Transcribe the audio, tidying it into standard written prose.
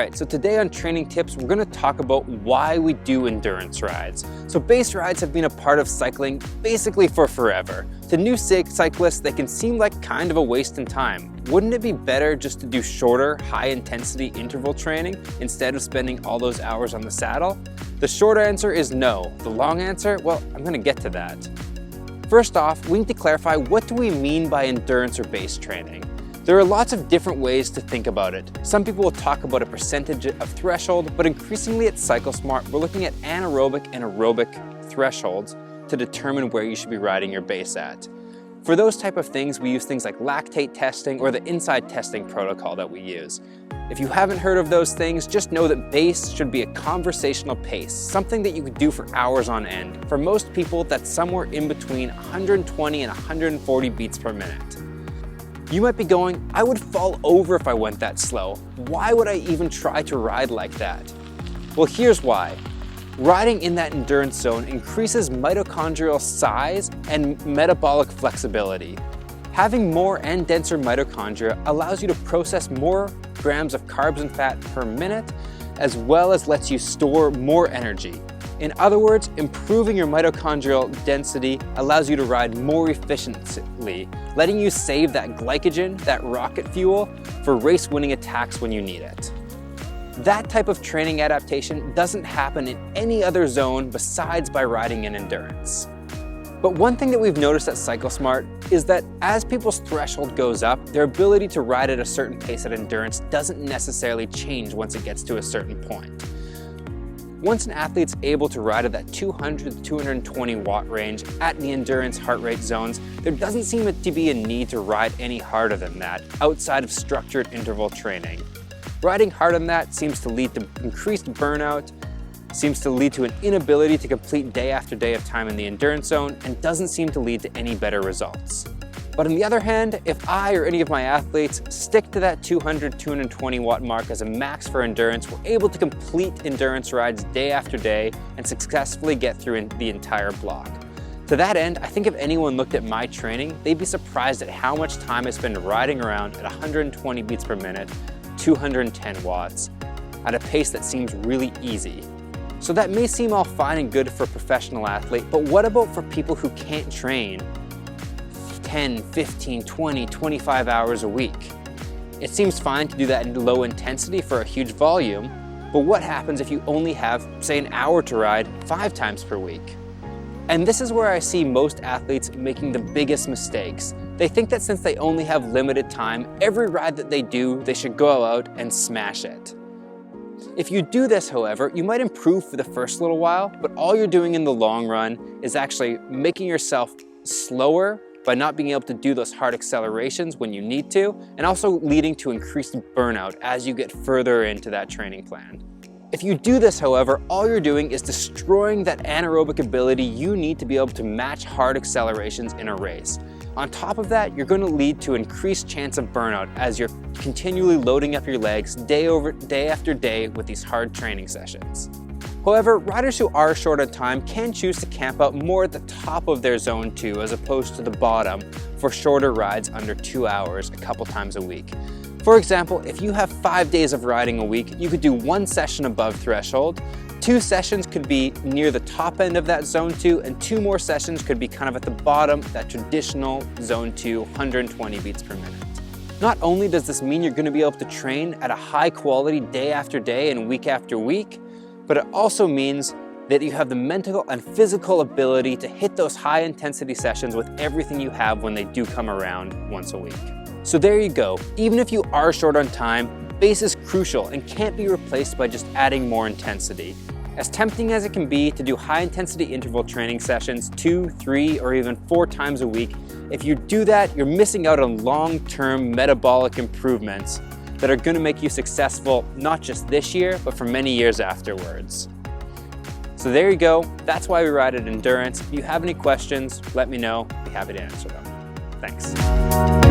Alright, so today on Training Tips, we're going to talk about why we do endurance rides. So base rides have been a part of cycling basically for forever. To new cyclists, they can seem like kind of a waste in time. Wouldn't it be better just to do shorter, high-intensity interval training instead of spending all those hours on the saddle? The short answer is no. The long answer, well, I'm going to get to that. First off, we need to clarify, what do we mean by endurance or base training? There are lots of different ways to think about it. Some people will talk about a percentage of threshold, but increasingly at Smart, we're looking at anaerobic and aerobic thresholds to determine where you should be riding your base at. For those type of things, we use things like lactate testing or the inside testing protocol that we use. If you haven't heard of those things, just know that base should be a conversational pace, something that you could do for hours on end. For most people, that's somewhere in between 120 and 140 beats per minute. You might be going, I would fall over if I went that slow. Why would I even try to ride like that? Well, here's why. Riding in that endurance zone increases mitochondrial size and metabolic flexibility. Having more and denser mitochondria allows you to process more grams of carbs and fat per minute, as well as lets you store more energy. In other words, improving your mitochondrial density allows you to ride more efficiently, letting you save that glycogen, that rocket fuel, for race-winning attacks when you need it. That type of training adaptation doesn't happen in any other zone besides by riding in endurance. But one thing that we've noticed at Smart is that as people's threshold goes up, their ability to ride at a certain pace at endurance doesn't necessarily change once it gets to a certain point. Once an athlete's able to ride at that 200 to 220 watt range at the endurance heart rate zones, there doesn't seem to be a need to ride any harder than that outside of structured interval training. Riding hard on that seems to lead to increased burnout, seems to lead to an inability to complete day after day of time in the endurance zone, and doesn't seem to lead to any better results. But on the other hand, if I or any of my athletes stick to that 200, 220 watt mark as a max for endurance, we're able to complete endurance rides day after day and successfully get through the entire block. To that end, I think if anyone looked at my training, they'd be surprised at how much time I spend riding around at 120 beats per minute, 210 watts, at a pace that seems really easy. So that may seem all fine and good for a professional athlete, but what about for people who can't train 10, 15, 20, 25 hours a week? It seems fine to do that in low intensity for a huge volume, but what happens if you only have, say, an hour to ride 5 times per week? And this is where I see most athletes making the biggest mistakes. They think that since they only have limited time, every ride that they do, they should go out and smash it. If you do this, however, you might improve for the first little while, but all you're doing in the long run is actually making yourself slower by not being able to do those hard accelerations when you need to, and also leading to increased burnout as you get further into that training plan. If you do this, however, all you're doing is destroying that anaerobic ability you need to be able to match hard accelerations in a race. On top of that, you're going to lead to increased chance of burnout as you're continually loading up your legs day after day with these hard training sessions. However, riders who are short on time can choose to camp out more at the top of their zone 2 as opposed to the bottom for shorter rides under 2 hours a couple times a week. For example, if you have 5 days of riding a week, you could do 1 session above threshold, 2 sessions could be near the top end of that zone 2, and 2 more sessions could be kind of at the bottom, that traditional zone 2, 120 beats per minute. Not only does this mean you're going to be able to train at a high quality day after day and week after week, but it also means that you have the mental and physical ability to hit those high intensity sessions with everything you have when they do come around once a week. So there you go. Even if you are short on time, base is crucial and can't be replaced by just adding more intensity. As tempting as it can be to do high intensity interval training sessions 2, 3, or even 4 times a week, if you do that, you're missing out on long-term metabolic improvements that are going to make you successful not just this year, but for many years afterwards. So there you go. That's why we ride at endurance. If you have any questions, let me know. I'll be happy to answer them. Thanks.